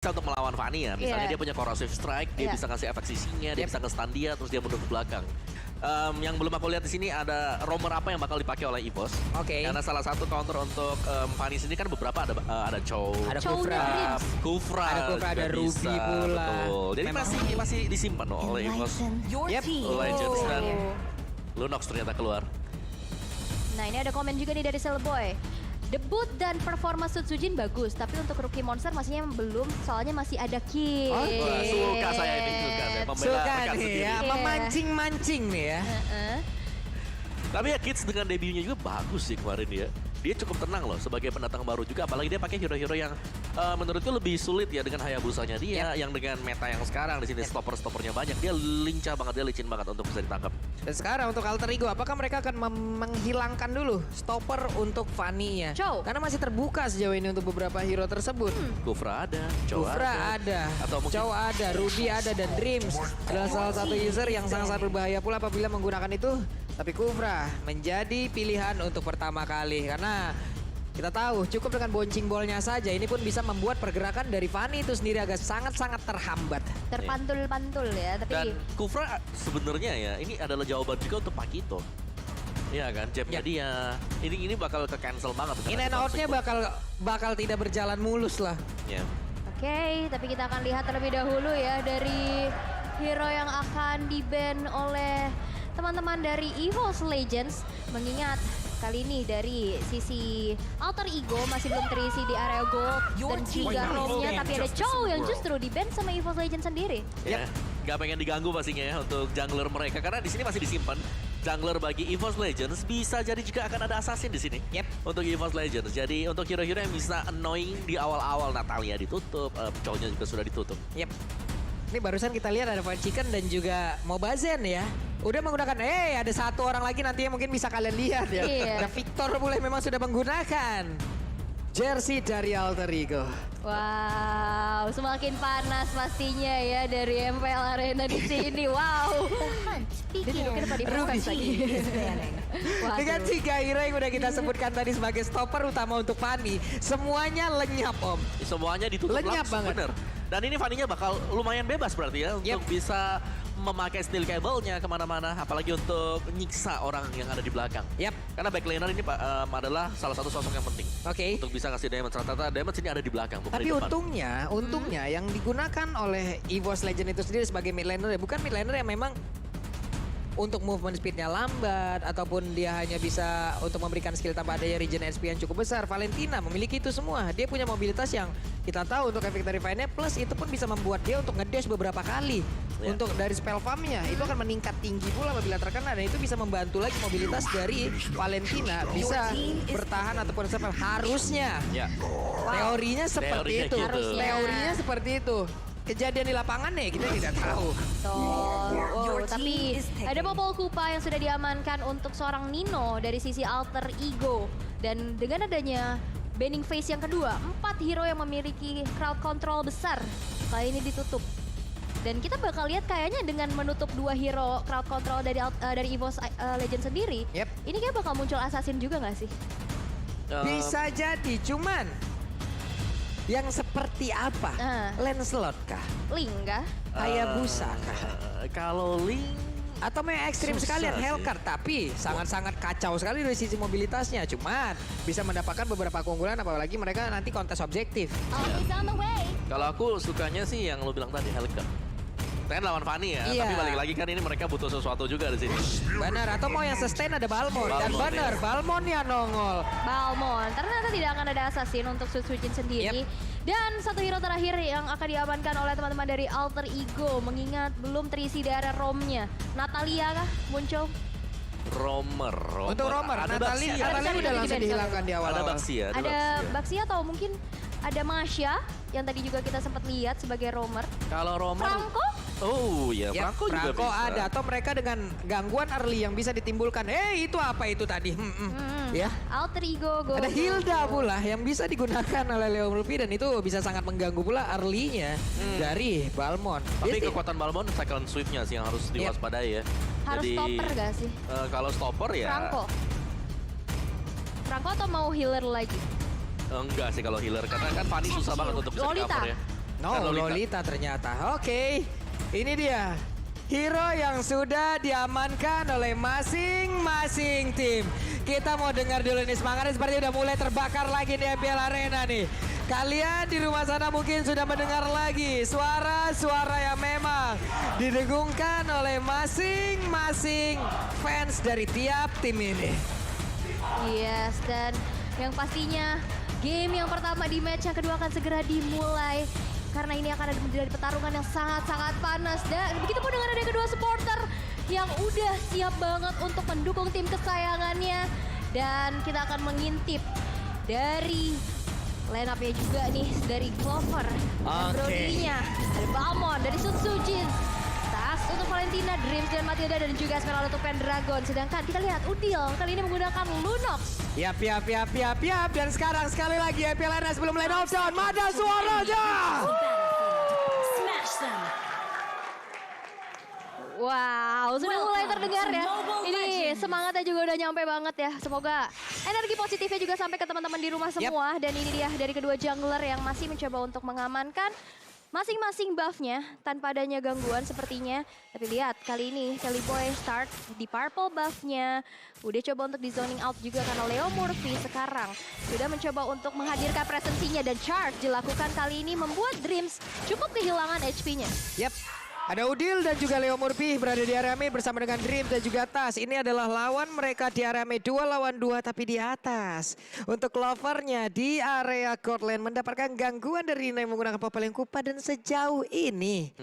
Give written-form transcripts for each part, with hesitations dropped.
bisa untuk melawan Fanny ya. Misalnya dia punya corrosive strike, dia bisa ngasih efek sisinya, dia bisa nge-stun dia, terus dia mundur ke belakang. Yang belum aku lihat di sini ada roamer apa yang bakal dipakai oleh EVOS. Karena salah satu counter untuk Fanny sini kan beberapa ada Chow, ada Kufra, ada Ruby pula. Betul. Jadi masih disimpan oleh EVOS. Legends dan Lunox ternyata keluar. Nah ini ada komen juga nih dari Cellboy. Debut dan performa Sutsujin bagus, tapi untuk rookie monster masihnya belum, soalnya masih ada Kid. Suka saya ini, suka nih ya, memancing-mancing nih ya. Tapi ya Kids dengan debutnya juga bagus sih kemarin ya. Dia cukup tenang loh sebagai pendatang baru juga, apalagi dia pakai hero-hero yang menurutku lebih sulit ya dengan Hayabusanya dia, yang dengan meta yang sekarang di sini stopper-stoppernya banyak, dia lincah banget, dia licin banget untuk bisa ditangkap. Dan sekarang untuk Alter Ego, apakah mereka akan menghilangkan dulu stopper untuk Fanny-nya? Karena masih terbuka sejauh ini untuk beberapa hero tersebut. Kufra ada, Chow ada, atau mungkin Chow ada, Ruby ada, dan Dreams adalah salah satu user yang sangat berbahaya pula apabila menggunakan itu. Tapi Kufra menjadi pilihan untuk pertama kali karena kita tahu cukup dengan bouncing ball-nya saja ini pun bisa membuat pergerakan dari Fanny itu sendiri agak sangat-sangat terhambat. Terpantul-pantul ya, tapi dan Kufra sebenarnya ya ini adalah jawaban juga untuk Pakito. Iya kan, jabnya dia. Ini bakal ke cancel banget. In and out-nya bakal tidak berjalan mulus lah. Oke, tapi kita akan lihat terlebih dahulu ya dari hero yang akan di-ban oleh teman-teman dari EVOS Legends. Mengingat kali ini dari sisi Alter Ego masih belum terisi di area gold dan juga roamnya, tapi ada Chow yang justru di-ban sama EVOS Legends sendiri. Gak pengen diganggu pastinya ya untuk jungler mereka karena di sini masih disimpan. Jungler bagi EVOS Legends bisa jadi juga akan ada assassin di sini. Untuk EVOS Legends. Jadi untuk hero-hero yang bisa annoying di awal-awal, Natalia ditutup, Chow-nya juga sudah ditutup. Ini barusan kita lihat ada Fried Chicken dan juga Mobazen ya. Udah menggunakan, ada satu orang lagi nanti yang mungkin bisa kalian lihat ya. Ada Victor mulai memang sudah menggunakan jersey dari Alter Ego. Wow, semakin panas pastinya ya dari MPL Arena di sini. Wow. Ruby lagi. Dengan 3 hero yang udah kita sebutkan tadi sebagai stopper utama untuk Fanny, semuanya lenyap Om. Semuanya ditutup lenyap langsung, banget. Bener. Dan ini Fanny-nya bakal lumayan bebas berarti ya untuk bisa memakai steel cable-nya kemana-mana, apalagi untuk nyiksa orang yang ada di belakang. Karena backliner ini adalah salah satu sosok yang penting. Untuk bisa ngasih damage. Rata-rata damage ini ada di belakang. Tapi untungnya yang digunakan oleh EVOS Legend itu sendiri sebagai mid laner ya, bukan mid laner yang memang untuk movement speednya lambat ataupun dia hanya bisa untuk memberikan skill tambah adanya regen SP yang cukup besar. Valentina memiliki itu semua. Dia punya mobilitas yang kita tahu untuk efek dari Vayne plus itu pun bisa membuat dia untuk ngedash beberapa kali. Untuk dari spell farmnya itu akan meningkat tinggi pula apabila terkena dan itu bisa membantu lagi mobilitas dari Valentina bisa bertahan ataupun survive harusnya. Teorinya seperti itu. Teorinya seperti itu. Kejadian di lapangan nih kita tidak tahu. Tapi ada Popol Kupa yang sudah diamankan untuk seorang Nino dari sisi Alter Ego. Dan dengan adanya banning phase yang kedua, 4 hero yang memiliki crowd control besar kali ini ditutup. Dan kita bakal lihat kayaknya dengan menutup 2 hero crowd control dari EVOS Legend sendiri, ini kayak bakal muncul assassin juga nggak sih? Bisa jadi, cuman yang seperti apa? Lancelot kah? Link kah? Hayabusa kah? Kalau Link atau memang ekstrim sekalian Hellcard, tapi sangat-sangat kacau sekali dari sisi mobilitasnya. Cuman bisa mendapatkan beberapa keunggulan apalagi mereka nanti kontes objektif. Kalau aku sukanya sih yang lo bilang tadi Hellcard. Kan lawan Fanny ya, tapi balik lagi kan ini mereka butuh sesuatu juga di sini. Benar, atau mau yang sustain ada Balmond. Dan benar, Balmond ya nongol. Balmond, ternyata tidak akan ada assassin untuk Sutsujin sendiri. Dan satu hero terakhir yang akan diamankan oleh teman-teman dari Alter Ego, mengingat belum terisi di area romnya. Natalia kah muncul? Roamer. Untuk Roamer, Natalia udah langsung dihilangkan di awal. Ada Baxia. Ada Baxia atau mungkin ada Masya yang tadi juga kita sempat lihat sebagai roamer. Kalau roamer Franco? Oh iya, Franco juga bisa. Ada, atau mereka dengan gangguan early yang bisa ditimbulkan. Itu apa itu tadi? Ya. Alter Ego. Ada Hilda pula yang bisa digunakan oleh Leo Ruby dan itu bisa sangat mengganggu pula early-nya dari Balmond. Tapi kekuatan Balmond second swift-nya sih yang harus diwaspadai ya. Harus stopper gak sih? Kalau stopper ya. Franco atau mau healer lagi? Enggak sih kalau healer karena kan Fanny susah banget untuk bisa cover ya. No, Dan Lolita ternyata. Oke, ini dia. Hero yang sudah diamankan oleh masing-masing tim. Kita mau dengar dulu nih semangatnya seperti udah mulai terbakar lagi di MPL Arena nih. Kalian di rumah sana mungkin sudah mendengar lagi suara-suara yang memang didengungkan oleh masing-masing fans dari tiap tim ini. Yes, dan yang pastinya game yang pertama di match yang kedua akan segera dimulai. Karena ini akan ada menjadi pertarungan yang sangat-sangat panas. Dan begitu pun dengan ada kedua supporter yang udah siap banget untuk mendukung tim kesayangannya. Dan kita akan mengintip dari line up-nya juga nih dari Clover. Dan Brody-nya ada Balmond dari Sun Sujin. Tas untuk Valentina, Dreams dan Matilda dan juga Esmeralda untuk Pendragon. Sedangkan kita lihat Udil kali ini menggunakan Lunox. Yap. Dan sekarang sekali lagi MPL Arena sebelum line of down. Mana suaranya? Wow, sudah mulai terdengar ya. Ini semangatnya juga udah nyampe banget ya. Semoga energi positifnya juga sampai ke teman-teman di rumah semua. Dan ini dia dari kedua jungler yang masih mencoba untuk mengamankan masing-masing buffnya tanpa adanya gangguan sepertinya. Tapi lihat kali ini Sally Boy start di purple buffnya. Udah coba untuk di zoning out juga karena Leo Murphy sekarang sudah mencoba untuk menghadirkan presensinya. Dan charge dilakukan kali ini membuat Dreams cukup kehilangan HP-nya. Yap. Ada Udil dan juga Leo Murphy berada di area mid bersama dengan Dream dan juga Tas. Ini adalah lawan mereka di area mid 2 lawan 2 tapi di atas. Untuk Clovernya di area court lane mendapatkan gangguan dari Nina yang menggunakan Popel yang kupa dan sejauh ini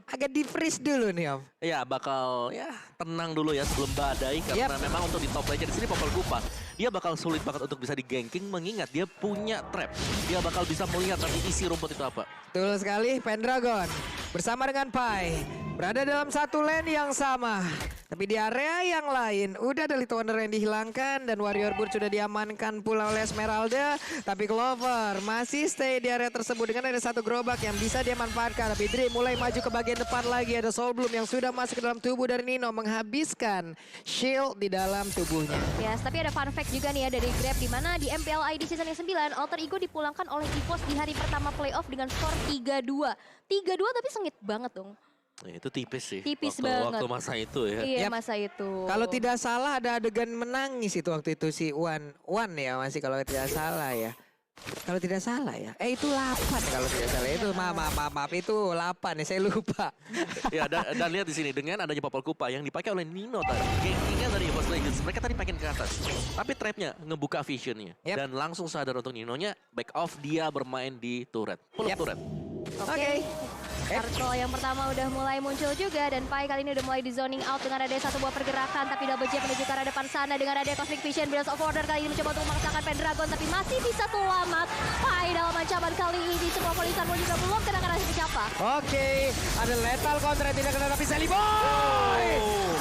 agak di-freeze dulu nih Om. Ya bakal tenang dulu ya sebelum badai karena memang untuk di top lane di sini Popel Kupa dia bakal sulit banget untuk bisa di-ganking mengingat dia punya trap. Dia bakal bisa melihat nanti isi rumput itu apa. Betul sekali, Pendragon bersama dengan Pai berada dalam satu lane yang sama. Tapi di area yang lain udah ada Little Wonder yang dihilangkan dan Warrior Bird sudah diamankan pula oleh Esmeralda. Tapi Clover masih stay di area tersebut dengan ada satu gerobak yang bisa dia manfaatkan. Tapi Dream mulai maju ke bagian depan lagi. Ada Soul Bloom yang sudah masuk ke dalam tubuh dari Nino menghabiskan shield di dalam tubuhnya. Yes, tapi ada fun fact juga nih ya dari Grab di mana di MPL ID season yang 9 Alter Ego dipulangkan oleh EVOS di hari pertama playoff dengan skor 3-2. 3-2 tapi sengit banget dong. Itu tipis sih. Tipis waktu, banget. Waktu masa itu ya. Iya masa itu. Kalau tidak salah ada adegan menangis itu waktu itu si Wan ya masih kalau tidak salah ya. Kalau tidak salah ya. Itu 8 kalau tidak salah. Itu maaf itu 8 ya saya lupa. Ya dan lihat di sini dengan adanya Popel Kupa yang dipakai oleh Nino tadi. Gankingnya dari EVOS Legends. Mereka tadi pakai ke atas. Tapi trapnya ngebuka visionnya. Dan langsung sadar untuk Ninonya back off dia bermain di turret. Pull up turret. Oke. Circle yang pertama udah mulai muncul juga dan Pai kali ini udah mulai di zoning out dengan ada satu buah pergerakan tapi double jab menuju ke arah depan sana dengan ada Cosmic Vision. Balance of Order kali ini mencoba untuk memaksakan Pendragon tapi masih bisa selamat. Pai dalam ancaman kali ini semua polisan pun juga belum kena siapa. Oke, ada lethal counter yang tidak kena tapi Sally Boy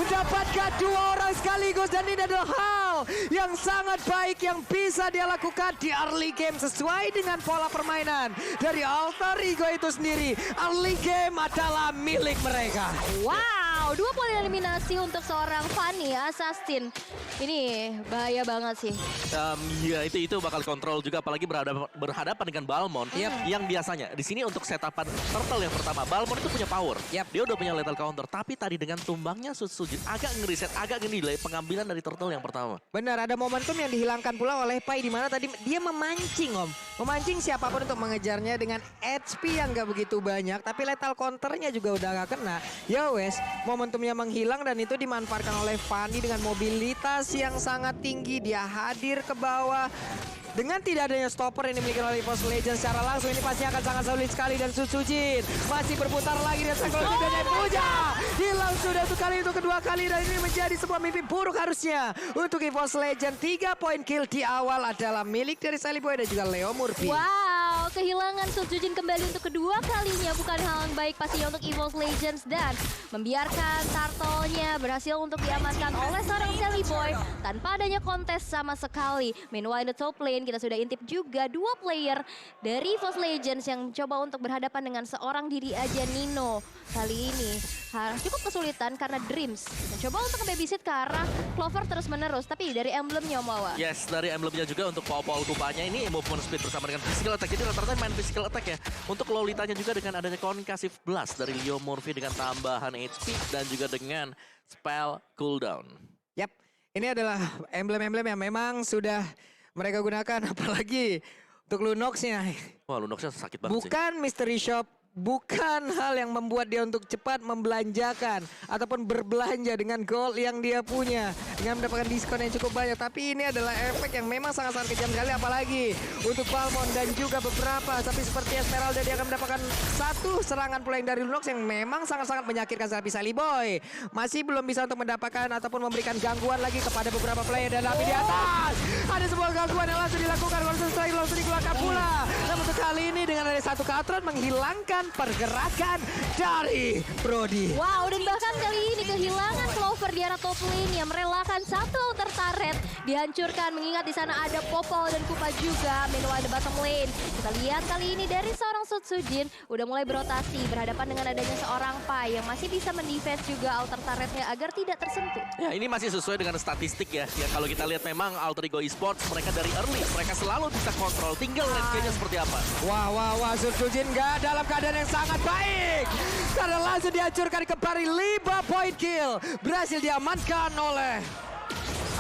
mendapatkan 2 orang sekaligus dan ini adalah hal yang sangat baik yang bisa dia lakukan di early game sesuai dengan pola permainan dari Alter Ego itu sendiri. Early game adalah milik mereka. Wow, 2 poin eliminasi untuk seorang Fanny Assassin. Ini bahaya banget sih. Ya itu bakal kontrol juga apalagi berhadapan dengan Balmond yang biasanya di sini untuk setapan turtle yang pertama Balmond itu punya power. Dia udah punya lethal counter tapi tadi dengan tumbangnya Sujin agak ngeriset agak ngedelay pengambilan dari turtle yang pertama. Benar, ada momentum yang dihilangkan pula oleh Pai di mana tadi dia memancing Om. Memancing siapapun untuk mengejarnya dengan HP yang gak begitu banyak tapi lethal counternya juga udah gak kena. Ya wes, momentumnya menghilang dan itu dimanfaatkan oleh Fanny dengan mobilitas yang sangat tinggi. Dia hadir ke bawah. Dengan tidak adanya stopper yang dimiliki oleh EVOS Legends secara langsung ini pasti akan sangat sulit sekali dan Sujin masih berputar lagi dan psikologi dan puja. Hilang sudah untuk kali itu kedua kali dan ini menjadi sebuah mimpi buruk harusnya untuk EVOS Legends. 3 poin kill di awal adalah milik dari Sally Boy dan juga Leo Murphy. Wow, kehilangan Sujin kembali untuk kedua kalinya bukan hal yang baik pastinya untuk EVOS Legends dan membiarkan turtle-nya berhasil untuk diamankan oleh seorang Sally Boy tanpa adanya kontes sama sekali. Meanwhile the top lane kita sudah intip juga 2 player dari EVOS Legends yang coba untuk berhadapan dengan seorang diri aja Nino. Kali ini cukup kesulitan karena Dreams mencoba untuk nge-babysit ke arah Clover terus menerus. Tapi dari emblemnya Mawa. Yes, dari emblemnya juga untuk Popel Kupanya ini movement speed bersama dengan physical attack. Jadi rata-rata ternyata main physical attack ya. Untuk Lolitanya juga dengan adanya Concussive Blast dari Leo Murphy dengan tambahan HP dan juga dengan spell cooldown. Yap, ini adalah emblem-emblem yang memang sudah mereka gunakan, apalagi untuk Lunox-nya. Wah, Lunox-nya sakit banget sih. Bukan Mystery Shop, bukan hal yang membuat dia untuk cepat membelanjakan ataupun berbelanja dengan gold yang dia punya dengan mendapatkan diskon yang cukup banyak. Tapi ini adalah efek yang memang sangat-sangat kejam sekali, apalagi untuk Balmond dan juga beberapa. Tapi seperti Esmeralda, dia akan mendapatkan satu serangan pula yang dari Lunox yang memang sangat-sangat menyakitkan. Tapi Sally Boy masih belum bisa untuk mendapatkan ataupun memberikan gangguan lagi kepada beberapa player. Dan tapi di atas ada sebuah gangguan yang langsung dilakukan, langsung dikeluarkan pula. Namun untuk kali ini dengan ada satu Katron menghilangkan pergerakan dari Brody. Wow, dan bahkan kali ini kehilangan Clover di arah top lane yang merelakan satu outer turret dihancurkan, mengingat di sana ada Popol dan Kupa juga. Meanwhile di bottom lane, kita lihat kali ini dari seorang Sutsujin udah mulai berotasi berhadapan dengan adanya seorang Pai yang masih bisa mendefense juga outer turretnya agar tidak tersentuh. Ya, ini masih sesuai dengan statistik ya. Ya kalau kita lihat memang Alter Ego Esports mereka dari early mereka selalu bisa kontrol. Tinggal landscape-nya seperti apa. Wah, Sutsujin nggak dalam keadaan yang sangat baik. Karena langsung dihancurkan kembali 5 point kill. Berhasil diamankan oleh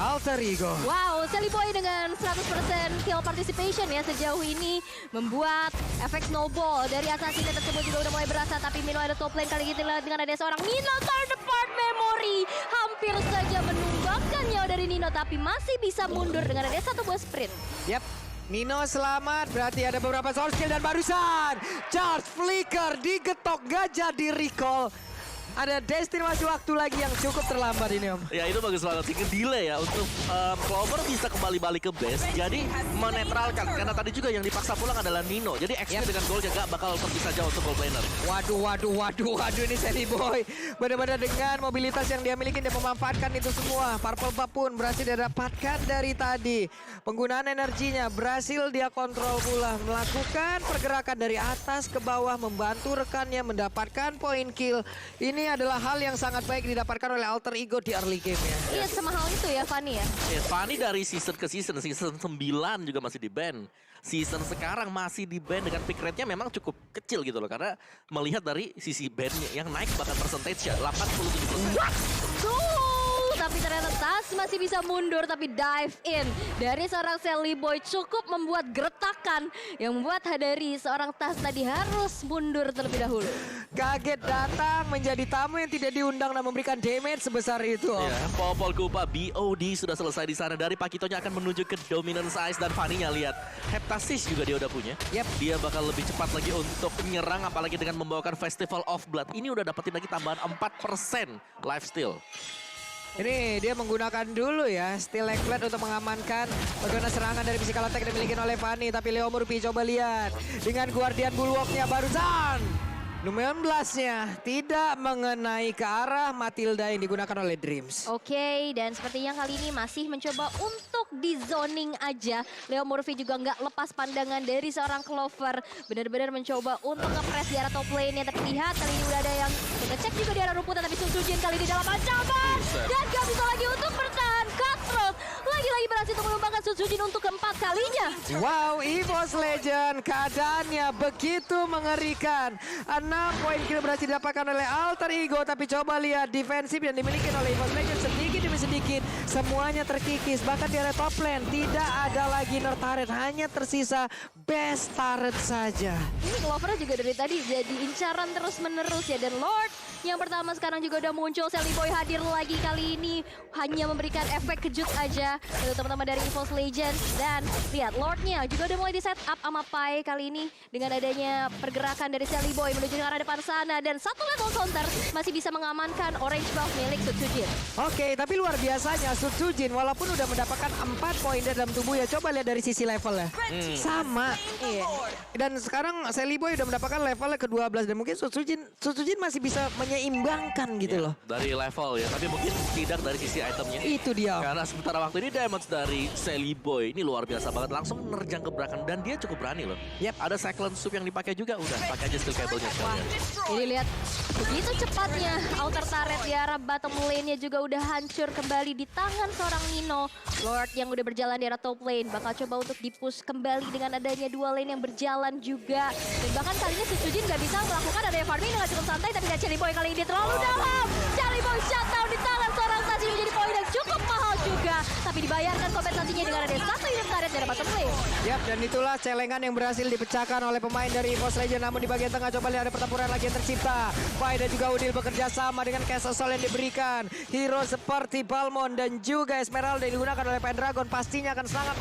Alter Ego. Wow, Sally Boy dengan 100% kill participation ya sejauh ini membuat efek snowball dari assassin tersebut juga udah mulai berasa. Tapi meanwhile ada top lane kali ini dengan ada seorang Nino third part memory. Hampir saja menumbangkan nyawa dari Nino tapi masih bisa mundur dengan ada satu buah sprint. Yap. Nino selamat, berarti ada beberapa source kill dan barusan Charge Flicker digetok, gak jadi recall. Ada Destiny masih waktu lagi yang cukup terlambat ini Om. Ya itu bagus banget sih, delay ya untuk Clover bisa kembali balik ke base. Jadi menetralkan, karena tadi juga yang dipaksa pulang adalah Nino. Jadi XP dengan gold gak bakal terpisah jauh untuk gold laner. Waduh ini Sally Boy. Benar-benar dengan mobilitas yang dia miliki dia memanfaatkan itu semua. Purple Buff pun berhasil dia dapatkan dari tadi. Penggunaan energinya berhasil dia kontrol pula. Melakukan pergerakan dari atas ke bawah, membantu rekannya mendapatkan point kill. Ini adalah hal yang sangat baik didapatkan oleh Alter Ego di early game ya. Iya sama hal itu ya Fanny ya. Fanny dari season ke season 9 juga masih di ban. Season sekarang masih di ban dengan pick rate-nya memang cukup kecil gitu loh. Karena melihat dari sisi ban-nya yang naik bahkan percentage-nya 87%. Tapi ternyata Tas masih bisa mundur tapi dive in dari seorang Sally Boy cukup membuat gertakan yang membuat dari seorang Tas tadi harus mundur terlebih dahulu. Kaget datang menjadi tamu yang tidak diundang dan memberikan damage sebesar itu. Ya, Popol Kupa BOD sudah selesai di sana. Dari Pakitonya akan menuju ke Dominance Ice dan Fanny-nya lihat. Heptasis juga dia udah punya. Yep. Dia bakal lebih cepat lagi untuk menyerang apalagi dengan membawakan Festival of Blood. Ini udah dapetin lagi tambahan 4% lifesteal. Ini dia menggunakan dulu ya Steel Eggplant untuk mengamankan bagaimana serangan dari physical attack yang dimiliki oleh Fanny. Tapi Leo Murphy coba lihat dengan Guardian Bulwark-nya barusan. Lumayan blastnya tidak mengenai ke arah Matilda yang digunakan oleh Dreams. Oke, dan sepertinya kali ini masih mencoba untuk di zoning aja. Leo Murphy juga nggak lepas pandangan dari seorang Clover. Benar-benar mencoba untuk nge-press di arah top lane-nya. Tapi lihat kali ini udah ada yang ngecek juga di arah rumputan. Tapi Sutsujin kali ini dalam ancaman. Dan gak bisa lagi untuk bertahan. Cutthroat lagi-lagi berhasil untuk menumbangkan Sutsujin untuk keempat kalinya. Wow, EVOS Legend keadaannya begitu mengerikan. 6 poin kill berhasil didapatkan oleh Alter Ego. Tapi coba lihat defensif yang dimiliki oleh EVOS Legend sedikit demi sedikit. Semuanya terkikis. Bahkan di area top lane tidak ada lagi Nerd turret. Hanya tersisa best turret saja. Ini Clover juga dari tadi jadi incaran terus-menerus ya. Dan Lord yang pertama sekarang juga udah muncul. Sally Boy hadir lagi kali ini. Hanya memberikan efek kejut aja untuk teman-teman dari EVOS Legends. Dan lihat Lordnya juga udah mulai di set up sama Pai kali ini. Dengan adanya pergerakan dari Sally Boy menuju ke arah depan sana. Dan satu level counter masih bisa mengamankan orange buff milik Sutsujin. Oke, tapi luar biasanya Sutsujin walaupun udah mendapatkan 4 poin dalam tubuhnya. Coba lihat dari sisi level ya. Sama. Iya. Dan sekarang Sally Boy udah mendapatkan levelnya ke-12 dan mungkin Sutsujin masih bisa menyeimbangkan gitu loh. Dari level ya, tapi mungkin tidak dari sisi itemnya. Itu dia. Karena sementara waktu ini damage dari Sally Boy ini luar biasa banget. Langsung menerjang ke belakang dan dia cukup berani loh. Yep. Ada Cyclone Soup yang dipakai juga, udah pakai aja skill cable-nya sekalian. Jadi lihat begitu cepatnya outer turret di arah bottom lane-nya juga udah hancur kembali di tangan seorang Nino. Lord yang udah berjalan di arah top lane bakal coba untuk di-push kembali dengan adanya dua lane yang berjalan juga. Dan bahkan kali ini Sujin nggak bisa melakukan adanya farming dengan cukup santai, tapi lihat Chelly Boy kali ini terlalu dalam. Chelly Boy shutdown di tangan seorang Taji menjadi poin yang cukup mahal juga. Tapi dibayarkan kompensasinya dengan adanya satu unit turret dari bottom lane. Yap, dan itulah celengan yang berhasil dipecahkan oleh pemain dari EVOS Legends. Namun di bagian tengah coba lihat ada pertempuran lagi yang tercipta. Pai dan juga Udil bekerja sama dengan Cast Assault yang diberikan. Hero seperti Balmond dan juga Esmeralda yang digunakan oleh Pendragon pastinya akan sangat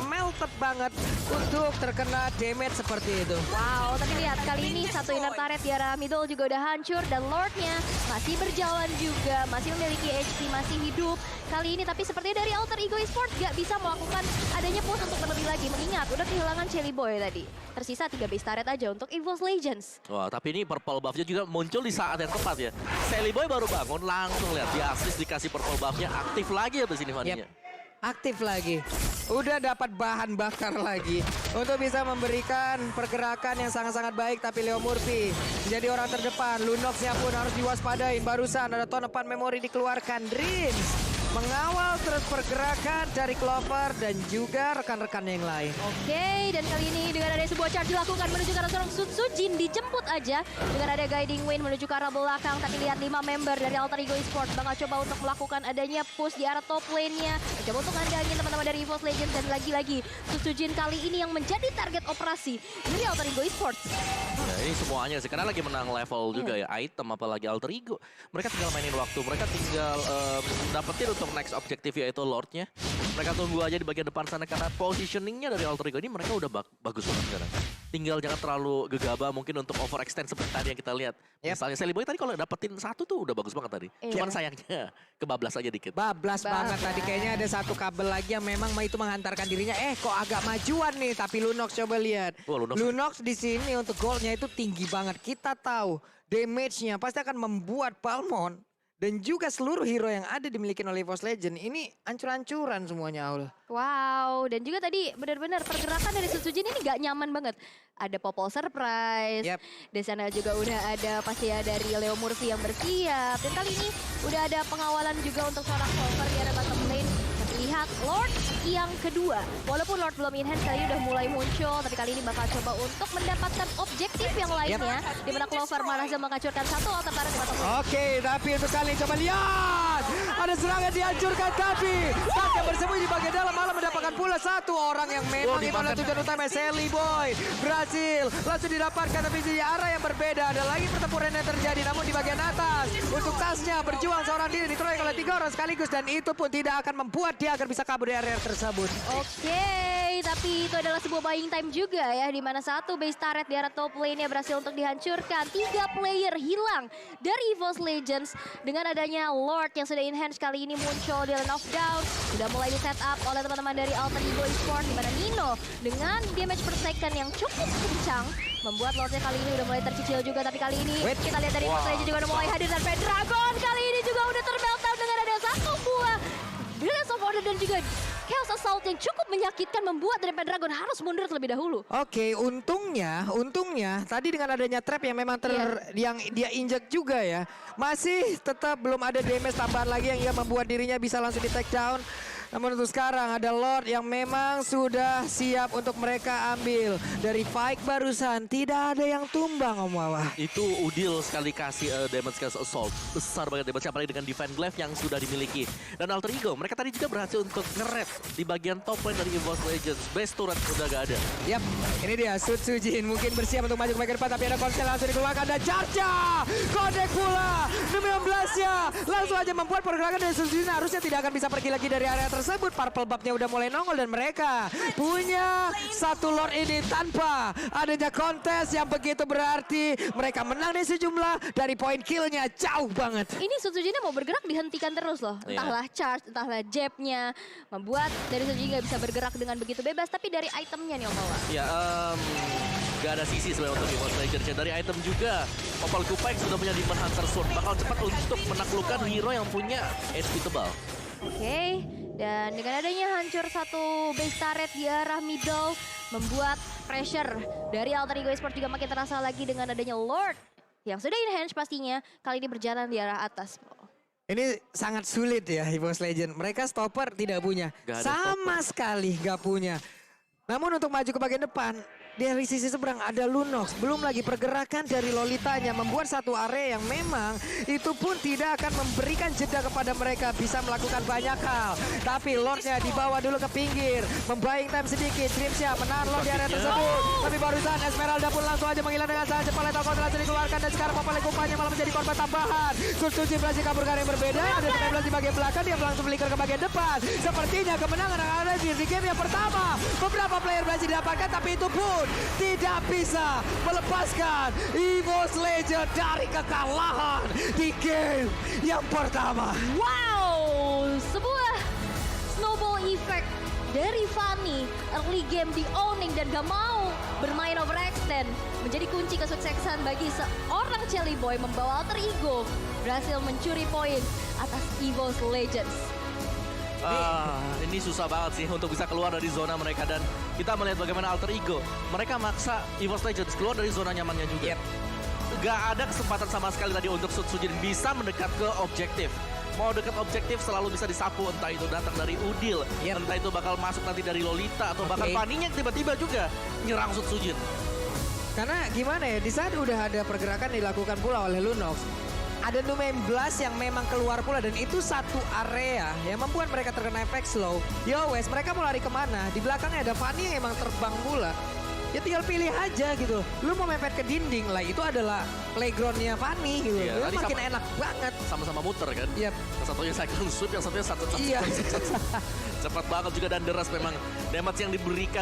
melted banget untuk terkena damage seperti itu. Wow, tapi lihat kali ini satu inner turret di arah middle juga udah hancur dan Lordnya masih berjalan juga, masih memiliki HP, masih hidup kali ini. Tapi sepertinya dari Alter Ego Esports gak bisa melakukan adanya push untuk berlebih lagi. Mengingat udah kehilangan Chelly Boy tadi. Tersisa 3 base turret aja untuk EVOS Legends. Wah, tapi ini purple buff-nya juga muncul di saat yang tepat ya. Chelly Boy baru bangun, langsung lihat di assist dikasih purple buff-nya, aktif lagi ya di sini Fania. Aktif lagi. Udah dapat bahan bakar lagi untuk bisa memberikan pergerakan yang sangat-sangat baik. Tapi Leo Murphy menjadi orang terdepan. Lunoxnya pun harus diwaspadain. Barusan ada tonepan memori dikeluarkan. Dreams mengawal terus pergerakan dari Clover dan juga rekan-rekan yang lain. Oke, dan kali ini dengan ada sebuah charge dilakukan menuju ke arah seorang Sujin, dijemput aja dengan ada guiding wind menuju ke arah belakang. Tapi lihat 5 member dari Alter Ego Esports bakal coba untuk melakukan adanya push di arah top lane-nya. Coba untuk andalin teman-teman dari EVOS Legends dan lagi-lagi Sujin kali ini yang menjadi target operasi dari Alter Ego Esports. Nah, ini semuanya sih, karena lagi menang level juga ya, item apalagi Alter Ego. Mereka tinggal mainin waktu, mereka tinggal dapetin untuk next objektif yaitu Lordnya. Mereka tunggu aja di bagian depan sana karena positioningnya dari Alter Ego ini mereka udah bagus banget sekarang. Tinggal jangan terlalu gegabah mungkin untuk overextend seperti tadi yang kita lihat. Misalnya Chelly Boy tadi kalau dapetin satu tuh udah bagus banget tadi. Cuman sayangnya kebablas aja dikit. Bablas banget tadi, kayaknya ada satu kabel lagi yang memang itu menghantarkan dirinya. Kok agak majuan nih, tapi Lunox coba lihat. Lunox di sini untuk goldnya itu tinggi banget. Kita tahu damage-nya pasti akan membuat Balmond dan juga seluruh hero yang ada dimiliki oleh EVOS Legends ini ancur-ancuran semuanya, Aul. Wow, dan juga tadi benar-benar pergerakan dari Sujin ini gak nyaman banget. Ada Popol Surprise, di sana juga udah ada pasti ya dari Leo Murphy yang bersiap. Dan kali ini udah ada pengawalan juga untuk seorang Clover di arah bottom lane. Lihat Lord yang kedua, walaupun Lord belum enhance kali ini udah mulai muncul, tapi kali ini bakal coba untuk mendapatkan objektif yang lainnya, di mana Clover malah menghancurkan satu altar turret di bottom lane. Oke, tapi untuk kali ini coba lihat, ada serangan dihancurkan, tapi saat yang bersembunyi di bagian dalam malah mendapatkan pula satu orang yang memang itu adalah tujuan utama. Chelly Boy berhasil langsung didapatkan, tapi di arah yang berbeda. Ada lagi pertempuran yang terjadi, namun di bagian atas untuk tasnya berjuang seorang diri dikeroyok oleh 3 orang sekaligus, dan itu pun tidak akan membuat dia agar bisa kabur dari area tersebut. Oke, tapi itu adalah sebuah buying time juga ya, di mana satu base turret di arah top lane-nya berhasil untuk dihancurkan. 3 player hilang dari EVOS Legends dengan adanya Lord yang sudah enhance kali ini muncul di Land of Down. Sudah mulai di set up oleh teman-teman dari Alter Ego Esports, di mana Nino dengan damage per second yang cukup kencang membuat Lordnya kali ini udah mulai tercicil juga. Tapi kali ini kita lihat dari EVOS Legends juga udah mulai hadir, dan Pendragon kali ini juga udah termeltdown dengan ada satu buah Blast of Order dan juga Chaos Assault yang cukup menyakitkan, membuat dari Pendragon harus mundur terlebih dahulu. Oke, untungnya tadi dengan adanya trap yang memang yang dia injek juga ya, masih tetap belum ada damage tambahan lagi yang membuat dirinya bisa langsung di take down. Namun untuk sekarang ada Lord yang memang sudah siap untuk mereka ambil. Dari fight barusan tidak ada yang tumbang, Om Wawa. Itu Udil sekali kasih damage Chaos Assault. Besar banget damage apalagi dengan Divine Glaive yang sudah dimiliki. Dan Alter Ego, mereka tadi juga berhasil untuk nge-red di bagian top lane dari EVOS Legends. Base turret udah gak ada. Yap, ini dia Sujin mungkin bersiap untuk maju ke bagian depan, tapi ada konsel langsung dikeluarkan. Ada charge-nya, Kodek pula, 16-nya. Langsung aja membuat pergerakan dari Sujin harusnya tidak akan bisa pergi lagi dari area tersebut. Purple buff-nya udah mulai nongol dan mereka punya satu Lord ini tanpa adanya kontes yang begitu berarti. Mereka menang dari sejumlah, dari poin kill-nya jauh banget. Ini Sujinnya mau bergerak dihentikan terus loh. Entahlah charge, entahlah jab-nya, membuat dari Sujin nggak bisa bergerak dengan begitu bebas. Tapi dari itemnya nih Om Wawa. Ya, gak ada sisi sebenarnya untuk EVOS Legends. Dari item juga, Opal Kupek sudah punya Demon Hunter Sword. Bakal cepat untuk menaklukkan hero yang punya HP tebal. Oke, dan dengan adanya hancur satu base turret di arah middle, membuat pressure dari Alter Ego Esports juga makin terasa lagi dengan adanya Lord yang sudah enhance pastinya, kali ini berjalan di arah atas. Ini sangat sulit ya EVOS Legend. Mereka stopper tidak punya. Gak ada Sama sekali gak punya. Namun untuk maju ke bagian depan, dari sisi seberang ada Lunox. Belum lagi pergerakan dari Lolitanya membuat satu area yang memang itu pun tidak akan memberikan jeda kepada mereka bisa melakukan banyak hal. Tapi Lordnya dibawa dulu ke pinggir. Membaying time sedikit. Dreamsya menahan Lord di area tersebut. Tapi barusan Esmeralda pun langsung aja menghilang dengan sangat cepat. Lethal konsentrasi dikeluarkan dan sekarang Mopale Kumpanya malah menjadi korban tambahan. Suji berhasil kabur ke area yang berbeda. Ada 19 di bagian belakang. Dia langsung melingkar ke bagian depan. Sepertinya kemenangan akan ada di game yang pertama. Beberapa player berhasil didapatkan tapi itu pun tidak bisa melepaskan EVOS Legend dari kekalahan di game yang pertama. Wow, sebuah snowball effect dari Fanny. Early game di owning dan gak mau bermain overextend. Menjadi kunci kesuksesan bagi seorang Jelly Boy membawa alter ego. Berhasil mencuri poin atas EVOS Legends. Ini susah banget sih untuk bisa keluar dari zona mereka dan kita melihat bagaimana alter ego. Mereka maksa EVOS Legends keluar dari zona nyamannya juga. Gak ada kesempatan sama sekali tadi untuk Sujin bisa mendekat ke objektif. Mau dekat objektif selalu bisa disapu, entah itu datang dari Udil, entah itu bakal masuk nanti dari Lolita atau bahkan Fanny-nya tiba-tiba juga nyerang Sujin. Karena gimana ya, di saat udah ada pergerakan dilakukan pula oleh Lunox. Ada Numen Blast yang memang keluar pula dan itu satu area yang membuat mereka terkena efek slow. Yo wes, mereka mau lari kemana? Di belakangnya ada Fanny yang emang terbang pula. Ya tinggal pilih aja gitu. Lu mau mepet ke dinding lah, itu adalah playgroundnya Fanny gitu. Iya, Itu tadi makin sama- enak banget. Sama-sama muter kan. Yap. Yang satunya cyclone sweep, yang satunya satu Iya. cepat banget juga dan deras memang damage yang diberikan